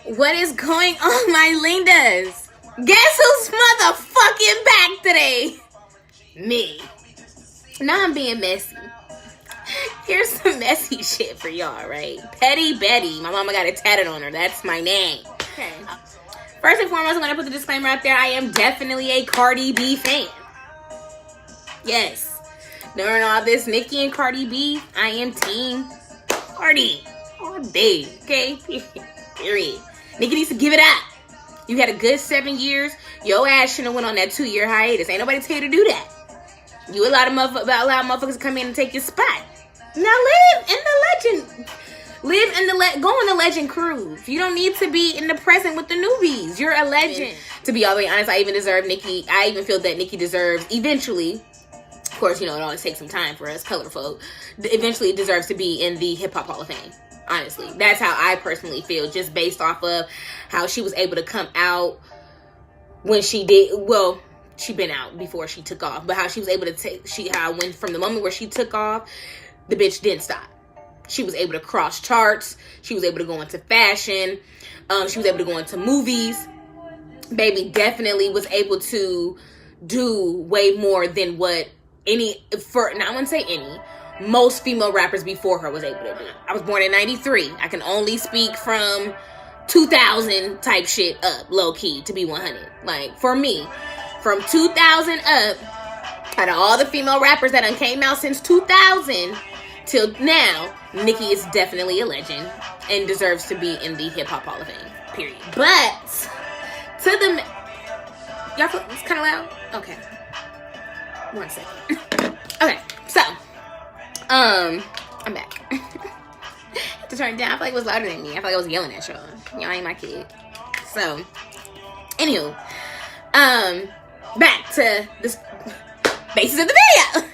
What is going on, my lindas? Guess who's motherfucking back today? Me. Now I'm being messy. Here's some messy shit for y'all, right? Petty Betty. My mama got it tatted on her. That's my name. Okay. First and foremost, I'm going to put the disclaimer out there. I am definitely a Cardi B fan. Yes. During all this Nicki and Cardi B, I am team Cardi. All day. Okay? Period. Nicki needs to give it up. You had a good 7 years. Your ass shouldn't have went on that 2-year hiatus. Ain't nobody tell you to do that. You allow motherfuckers to come in and take your spot. Now live in the legend. Go on the legend cruise. You don't need to be in the present with the newbies. You're a legend. To be all the way honest, I even feel that Nicki deserves eventually, of course, you know, it always takes some time for us color folk, eventually deserves to be in the Hip Hop Hall of Fame. Honestly, that's how I personally feel, just based off of how she was able to come out when she did. Well, she'd been out before she took off, but how she was able to how when from the moment where she took off, the bitch didn't stop. She was able to cross charts. She was able to go into fashion. She was able to go into movies. Baby definitely was able to do way more than what I wouldn't say most female rappers before her was able to do. I was born in 93. I can only speak from 2000 type shit up, low key, to be 100. Like, for me, from 2000 up, out of all the female rappers that came out since 2000 till now, Nicki is definitely a legend and deserves to be in the Hip Hop Hall of Fame, period. But, y'all feel it's kind of loud? Okay. 1 second. Okay, so, I'm back. To turn it down. I feel like it was louder than me. I feel like I was yelling at y'all. Y'all ain't my kid. So, anywho, back to the basis of the video.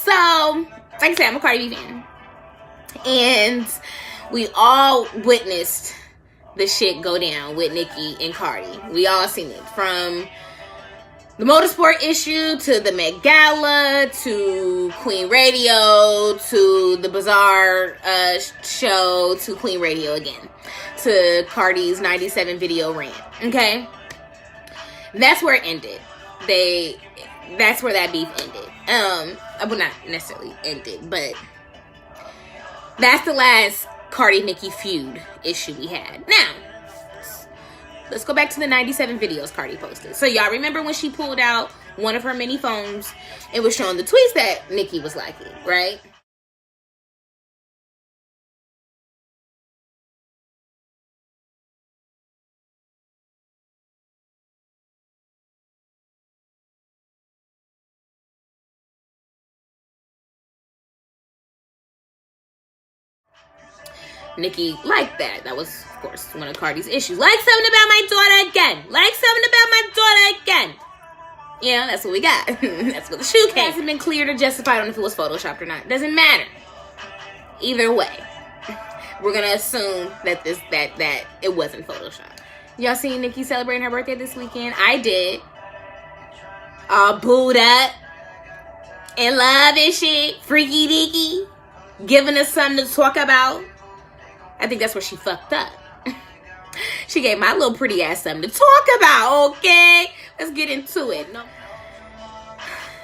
So, like I said, I'm a Cardi B fan. And we all witnessed the shit go down with Nicki and Cardi. We all seen it. From the motorsport issue, to the Met Gala, to Queen Radio, to the Bazaar show, to Queen Radio again, to Cardi's 97 video rant. Okay? That's where it ended. That's where that beef ended. Well, not necessarily ended, but that's the last Cardi-Nicki feud issue we had. Now, let's go back to the 97 videos Cardi posted. So y'all remember when she pulled out one of her mini phones and was showing the tweets that Nicki was liking, right? Nicki liked that. That was, of course, one of Cardi's issues. Like something about my daughter again. Like something about my daughter again. Yeah, that's what we got. That's what the shoe came. It hasn't been cleared or justified on if it was photoshopped or not. Doesn't matter. Either way, we're gonna assume that it wasn't photoshopped. Y'all seen Nicki celebrating her birthday this weekend? I did. All booed up, in love and shit, freaky deaky, giving us something to talk about. I think that's where she fucked up. She gave my little pretty ass something to talk about, okay? Let's get into it. No.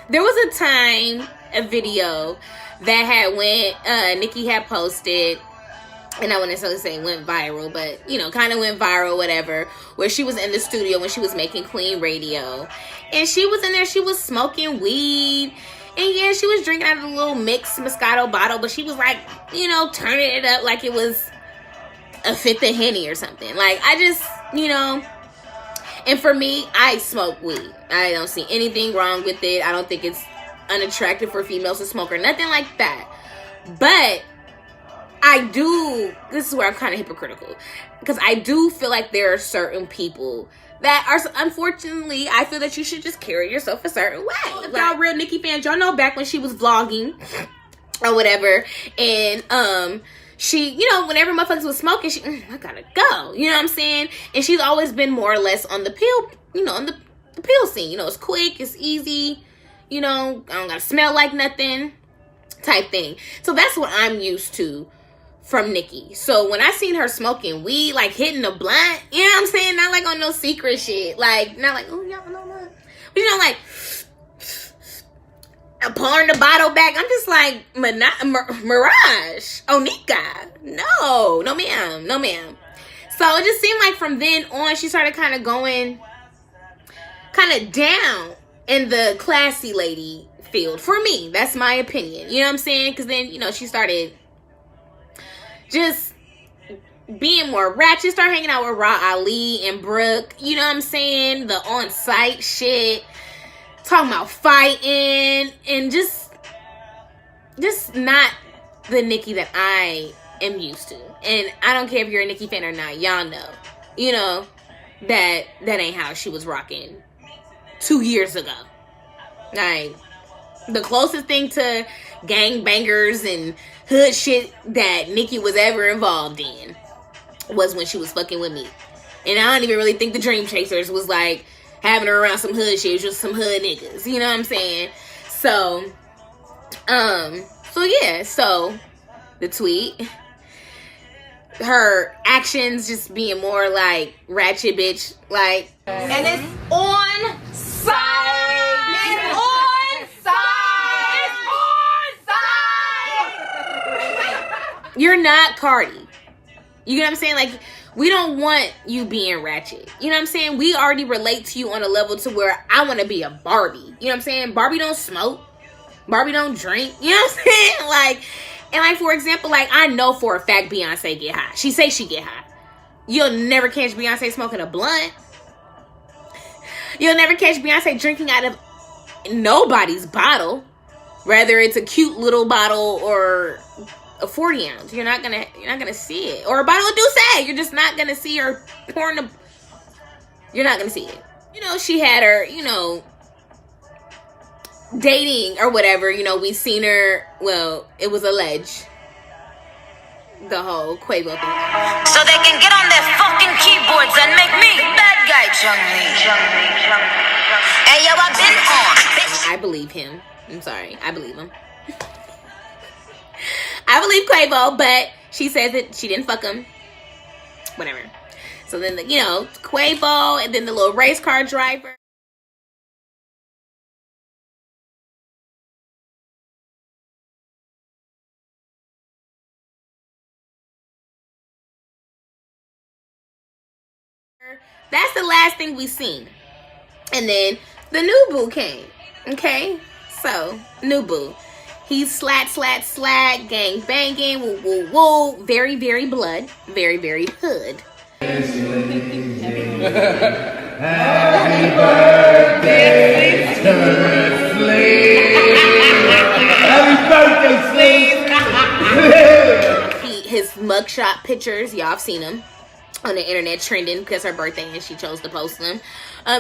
There was a video that Nicki had posted, and I wouldn't necessarily say went viral, but, you know, kind of went viral, whatever, where she was in the studio when she was making Queen Radio. And she was in there, she was smoking weed. And yeah, she was drinking out of a little mixed Moscato bottle, but she was like, you know, turning it up like it was a fifth of Henny or something. Like, I just, you know, and for me, I smoke weed. I don't see anything wrong with it. I don't think it's unattractive for females to smoke or nothing like that. But this is where I'm kind of hypocritical, because I do feel like there are certain people that are, unfortunately, I feel that you should just carry yourself a certain way. If y'all real Nicki fans, y'all know back when she was vlogging or whatever, and she, you know, whenever motherfuckers was smoking, she, I gotta go, you know what I'm saying? And she's always been more or less on the pill, you know, on the pill scene. You know, it's quick, it's easy, you know, I don't gotta smell like nothing type thing. So that's what I'm used to from Nicki. So when I seen her smoking weed, like hitting the blunt, you know what I'm saying? Not like on no secret shit. Like, not like, oh, y'all know what? But you know, like, pouring the bottle back. I'm just like, Mirage, Onika. No ma'am, no ma'am. So it just seemed like from then on, she started kind of going kind of down in the classy lady field. For me, that's my opinion. You know what I'm saying? Because then, you know, she started just being more ratchet, start hanging out with Ra Ali and Brooke. You know what I'm saying? The on-site shit. Talking about fighting. And just not the Nicki that I am used to. And I don't care if you're a Nicki fan or not. Y'all know. You know, that ain't how she was rocking 2 years ago. Like, the closest thing to gangbangers and hood shit that Nicki was ever involved in was when she was fucking with me. And I don't even really think the Dream Chasers was like having her around some hood shit. It was just some hood niggas. You know what I'm saying? So yeah. So the tweet, her actions just being more like ratchet bitch, like, and it's on site. It's on site. It's on site. You're not Cardi. You know what I'm saying? Like, we don't want you being ratchet. You know what I'm saying? We already relate to you on a level to where I want to be a Barbie. You know what I'm saying? Barbie don't smoke. Barbie don't drink. You know what I'm saying? Like, and like, for example, like, I know for a fact Beyonce get high. She say she get high. You'll never catch Beyonce smoking a blunt. You'll never catch Beyonce drinking out of nobody's bottle. Whether it's a cute little bottle or a 40 ounce. You're not gonna see it. Or a bottle of Douce. You're just not gonna see her pouring the... You're not gonna see it. You know, she had her, you know, dating or whatever. You know, we seen her, well, it was alleged. The whole Quavo thing. So they can get on their fucking keyboards and make me the bad guy, Chung-Li. Hey, yo, I've been on, bitch. I believe him. I'm sorry. I believe him. I believe Quavo, but she says that she didn't fuck him. Whatever. So then, you know, Quavo and then the little race car driver. That's the last thing we seen. And then the new boo came. Okay? So, new boo. He's slat, gang banging, woo, woo, woo. Very, very blood. Very, very hood. Happy birthday to Sleep. Happy birthday, Sleep. His mugshot pictures, y'all have seen them on the internet trending because her birthday and she chose to post them.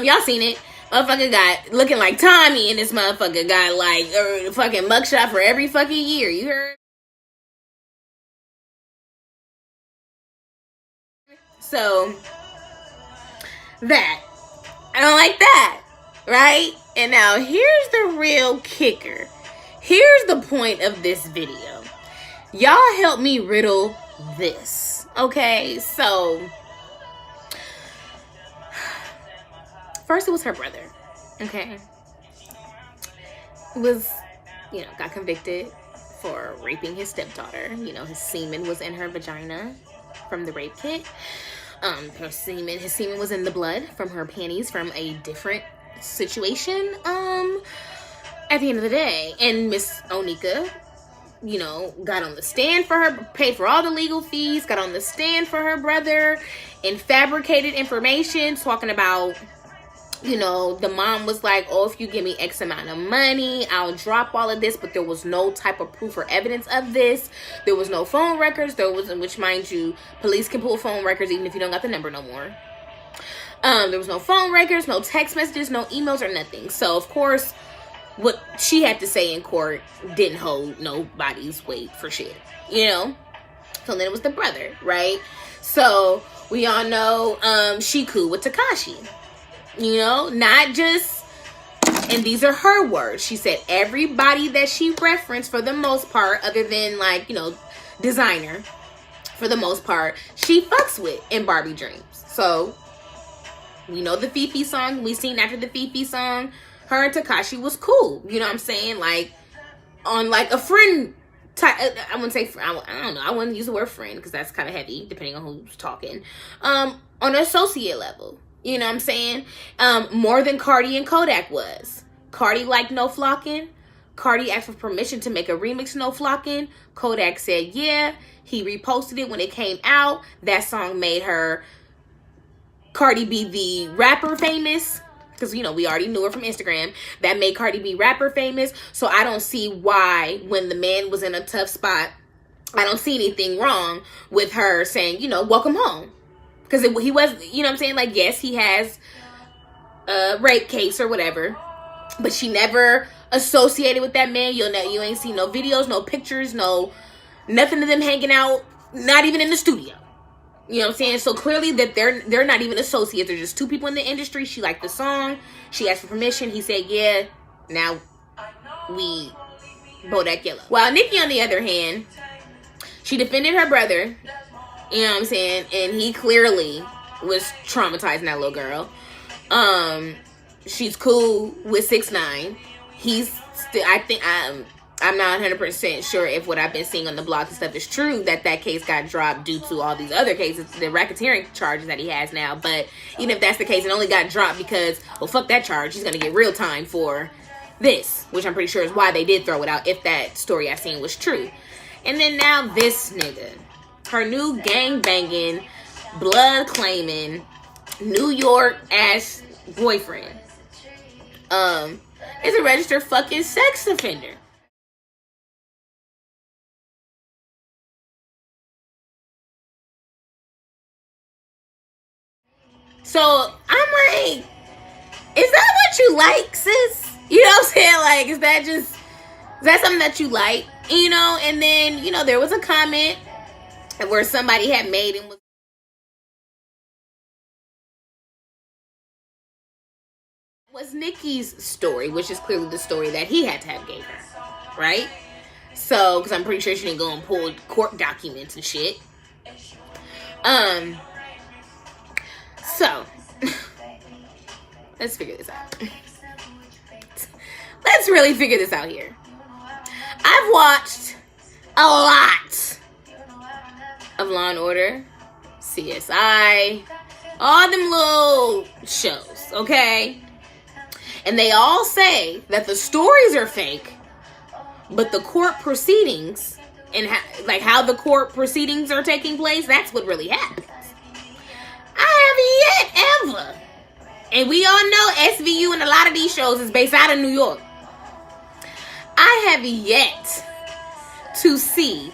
Y'all seen it. Motherfucker got looking like Tommy, and this motherfucker got like a fucking mugshot for every fucking year. You heard? So that I don't like that, right? And now here's the real kicker. Here's the point of this video. Y'all help me riddle this, okay? So first, it was her brother, okay? Was, you know, got convicted for raping his stepdaughter. You know, his semen was in her vagina from the rape kit. His semen was in the blood from her panties from a different situation. At the end of the day, and Miss Onika, you know, got on the stand for her, paid for all the legal fees, got on the stand for her brother, and fabricated information talking about, you know, the mom was like, oh, if you give me X amount of money, I'll drop all of this. But there was no type of proof or evidence of this. There was no phone records. Which, mind you, police can pull phone records even if you don't got the number no more. There was no phone records, no text messages, no emails or nothing. So, of course, what she had to say in court didn't hold nobody's weight for shit, you know? So then it was the brother, right? So we all know she cool with Tekashi. You know, not just, and these are her words. She said everybody that she referenced for the most part, other than like, you know, designer, for the most part, she fucks with in Barbie Dreams. So, we know the Fifi song. We seen after the Fifi song, her and Tekashi was cool. You know what I'm saying? Like, on like a friend type. I wouldn't say, I don't know. I wouldn't use the word friend because that's kind of heavy depending on who's talking. On an associate level. You know what I'm saying? More than Cardi and Kodak was. Cardi liked No Flockin'. Cardi asked for permission to make a remix No Flockin'. Kodak said yeah. He reposted it when it came out. That song made her, Cardi B, the rapper, famous. Because, you know, we already knew her from Instagram. That made Cardi B rapper famous. So I don't see why, when the man was in a tough spot, I don't see anything wrong with her saying, you know, welcome home. Because he was, you know what I'm saying? Like, yes, he has a rape case or whatever. But she never associated with that man. You ain't seen no videos, no pictures, nothing of them hanging out. Not even in the studio. You know what I'm saying? So clearly that they're not even associates. They're just two people in the industry. She liked the song. She asked for permission. He said, yeah. Now we Bodak Yellow. While Nicki, on the other hand, she defended her brother. You know what I'm saying? And he clearly was traumatizing that little girl. She's cool with 6ix9ine. He's still, I think, I'm not 100% sure if what I've been seeing on the blog and stuff is true, that case got dropped due to all these other cases, the racketeering charges that he has now. But even if that's the case, it only got dropped because, well, fuck that charge. He's going to get real time for this, which I'm pretty sure is why they did throw it out, if that story I seen was true. And then now this nigga, her new gang banging, blood claiming, New York ass boyfriend, is a registered fucking sex offender. So I'm like, is that what you like, sis? You know what I'm saying? Like, is that something that you like? You know, and then, you know, there was a comment where somebody had made and was Nicki's story, which is clearly the story that he had to have gave her, right? So, because I'm pretty sure she didn't go and pull court documents and shit. So, let's figure this out. Let's really figure this out here. I've watched a lot of Law and Order, CSI, all them little shows, okay? And they all say that the stories are fake, but the court proceedings and how the court proceedings are taking place, that's what really happens. I haven't yet ever, and we all know SVU and a lot of these shows is based out of New York. I have yet to see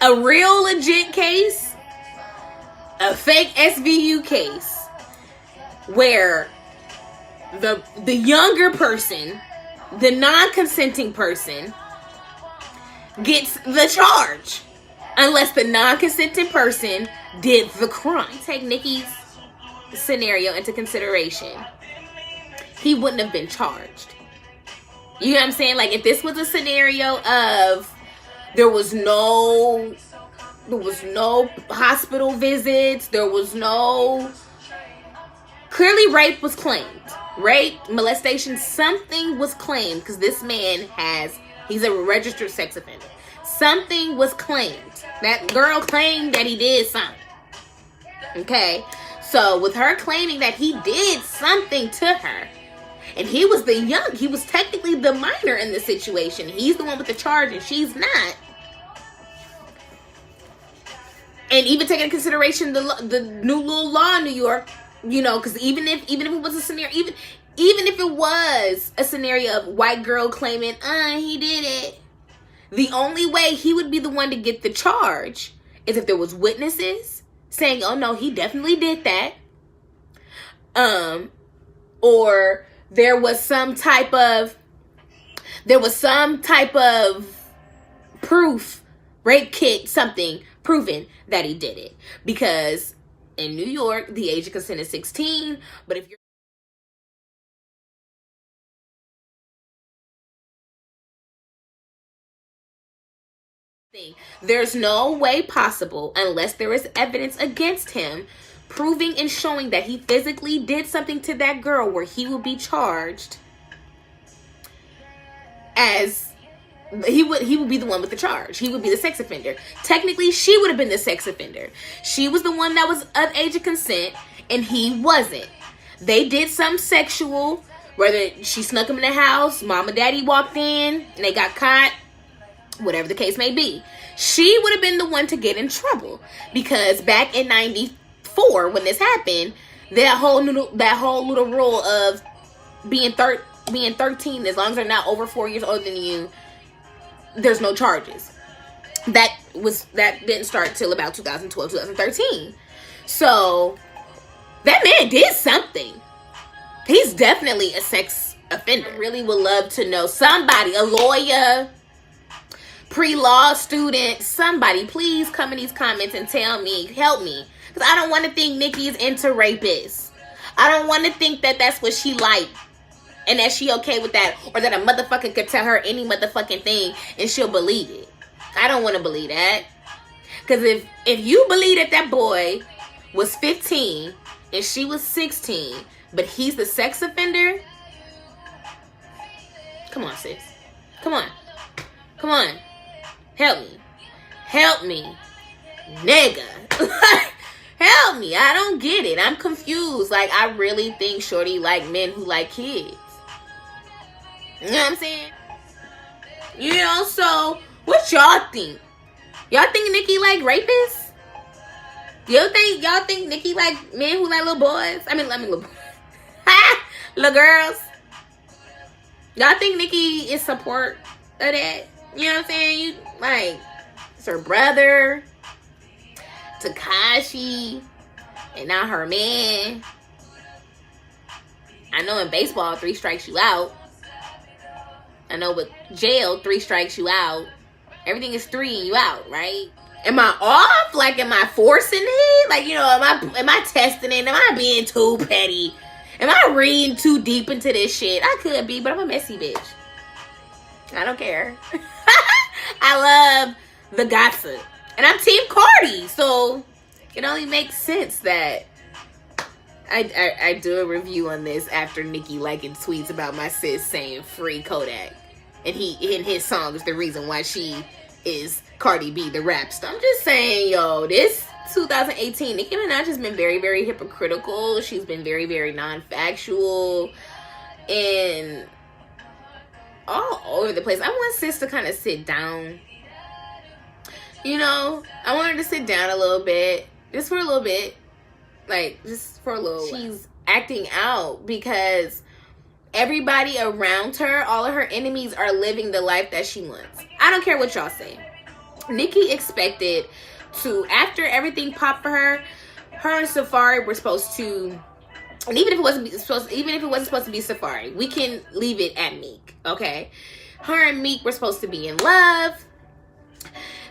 a real legit case, a fake SVU case, where the younger person, the non-consenting person, gets the charge, unless the non-consenting person did the crime. Take Nicki's scenario into consideration. He wouldn't have been charged. You know what I'm saying? Like, if this was a scenario of there was no hospital visits, clearly rape was claimed. Rape, molestation, something was claimed, because this man he's a registered sex offender. Something was claimed. That girl claimed that he did something. Okay? So, with her claiming that he did something to her, and he was technically the minor in the situation. He's the one with the charge and she's not. And even taking into consideration the new little law in New York, you know, because even if it was a scenario, even if it was a scenario of white girl claiming, he did it, the only way he would be the one to get the charge is if there was witnesses saying, oh no, he definitely did that. Or there was some type of proof, rape kit, something proven that he did it. Because in New York, the age of consent is 16, but if you're There's no way possible, unless there is evidence against him, proving and showing that he physically did something to that girl where he will be charged as he would be the one with the charge. He would be the sex offender. Technically, she would have been the sex offender. She was the one that was of age of consent, and he wasn't. They did some sexual, whether she snuck him in the house, mom and daddy walked in, and they got caught, whatever the case may be. She would have been the one to get in trouble, because back in 94, when this happened, that whole little rule of being 13, as long as they're not over 4 years older than you, there's no charges. That didn't start till about 2012, 2013. So that man did something. He's definitely a sex offender. I really would love to know somebody, a lawyer, pre-law student, somebody, please come in these comments and tell me, help me. Because I don't want to think Nicki is into rapists. I don't want to think that that's what she like and that she okay with that, or that a motherfucker could tell her any motherfucking thing and she'll believe it. I don't want to believe that. Because if you believe that boy was 15 and she was 16, but he's the sex offender, come on, sis. Come on. Come on. Help me. Help me. Nigga. Help me. I don't get it. I'm confused. Like, I really think shorty like men who like kids. You know what I'm saying? You know, so what y'all think? Y'all think Nicki like rapists? Y'all think Nicki like men who like little boys? I mean little boys. Little girls. Y'all think Nicki is support of that? You know what I'm saying? You like, it's her brother, Tekashi, and now her man. I know in baseball, 3 strikes you out. I know with jail, 3 strikes you out. Everything is 3 and you out, right? Am I off? Like, am I forcing it? Like, you know, am I testing it? Am I being too petty? Am I reading too deep into this shit? I could be, but I'm a messy bitch. I don't care. I love the gossip. And I'm Team Cardi, so it only makes sense that I do a review on this after Nicki liking tweets about my sis saying free Kodak. And he in his song is the reason why she is Cardi B, the rap star. I'm just saying, yo, this 2018, Nicki Minaj has been very, very hypocritical. She's been very, very non-factual and all over the place. I want sis to kind of sit down. You know, I want her to sit down a little bit. Just for a little bit. Like, just for a little while. She's acting out because everybody around her, all of her enemies, are living the life that she wants. I don't care what y'all say. Nicki expected to, after everything popped for her and Safari were supposed to, and even if it wasn't supposed to be Safari, we can leave it at Meek, okay? Her and Meek were supposed to be in love.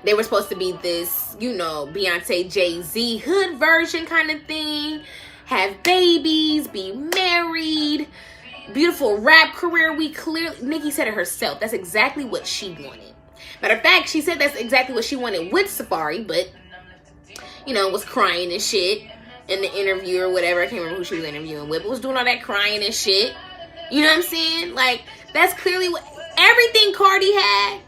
They were supposed to be this, you know, Beyonce, Jay-Z hood version kind of thing. Have babies, be married, beautiful rap career. Nicki said it herself. That's exactly what she wanted. Matter of fact, she said that's exactly what she wanted with Safari, but, you know, was crying and shit in the interview or whatever. I can't remember who she was interviewing with, but was doing all that crying and shit. You know what I'm saying? Like, that's clearly what everything Cardi had.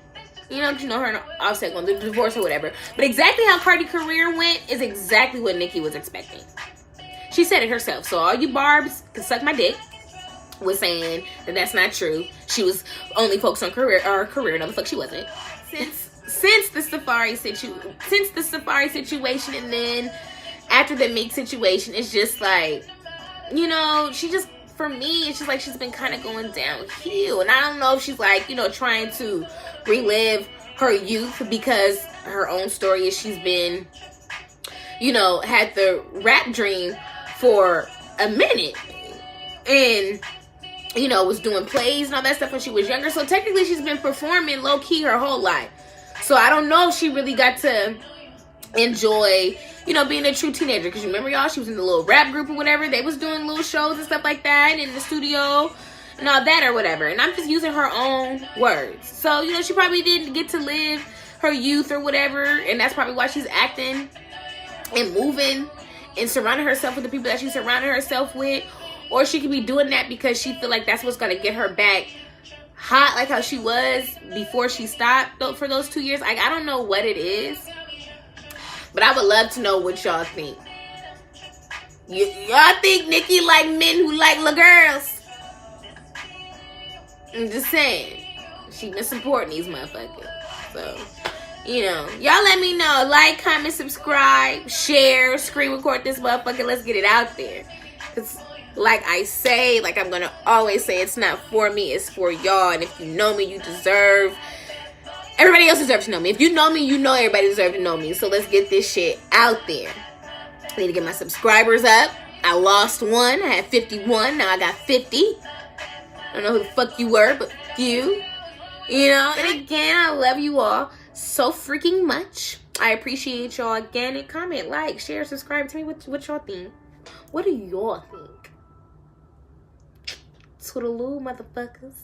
You know, her and Offset going through the divorce or whatever. But exactly how Cardi's career went is exactly what Nicki was expecting. She said it herself. So all you barbs can suck my dick was saying that that's not true. She was only focused on career. No, the fuck she wasn't. Since the Safari situation, and then after the Meek situation, it's just like, you know, she just, for me, it's just like she's been kind of going downhill. And I don't know if she's like, you know, trying to relive her youth, because her own story is she's been, you know, had the rap dream for a minute and, you know, was doing plays and all that stuff when she was younger. So technically she's been performing low-key her whole life. So I don't know if she really got to enjoy, you know, being a true teenager. Because you remember, y'all, she was in the little rap group or whatever. They was doing little shows and stuff like that in the studio and all that or whatever. And I'm just using her own words. So, you know, she probably didn't get to live her youth or whatever, and that's probably why she's acting and moving and surrounding herself with the people that she's surrounding herself with. Or she could be doing that because she feel like that's what's gonna get her back hot, like how she was before she stopped for those 2 years. Like, I don't know what it is, but I would love to know what y'all think. Y'all think Nicki like men who like little girls? I'm just saying, she been supporting these motherfuckers. So, you know, y'all let me know. Like, comment, subscribe, share, screen record this motherfucker. Let's get it out there. Because, like I say, like I'm going to always say, it's not for me, it's for y'all. And if you know me, you deserve... Everybody else deserves to know me. If you know me, you know everybody deserves to know me. So let's get this shit out there. I need to get my subscribers up. I lost one. I had 51. Now I got 50. I don't know who the fuck you were, but you. You know, and again, I love you all so freaking much. I appreciate y'all again. And comment, like, share, subscribe. Tell me what y'all think. What do y'all think? Toodaloo, motherfuckers.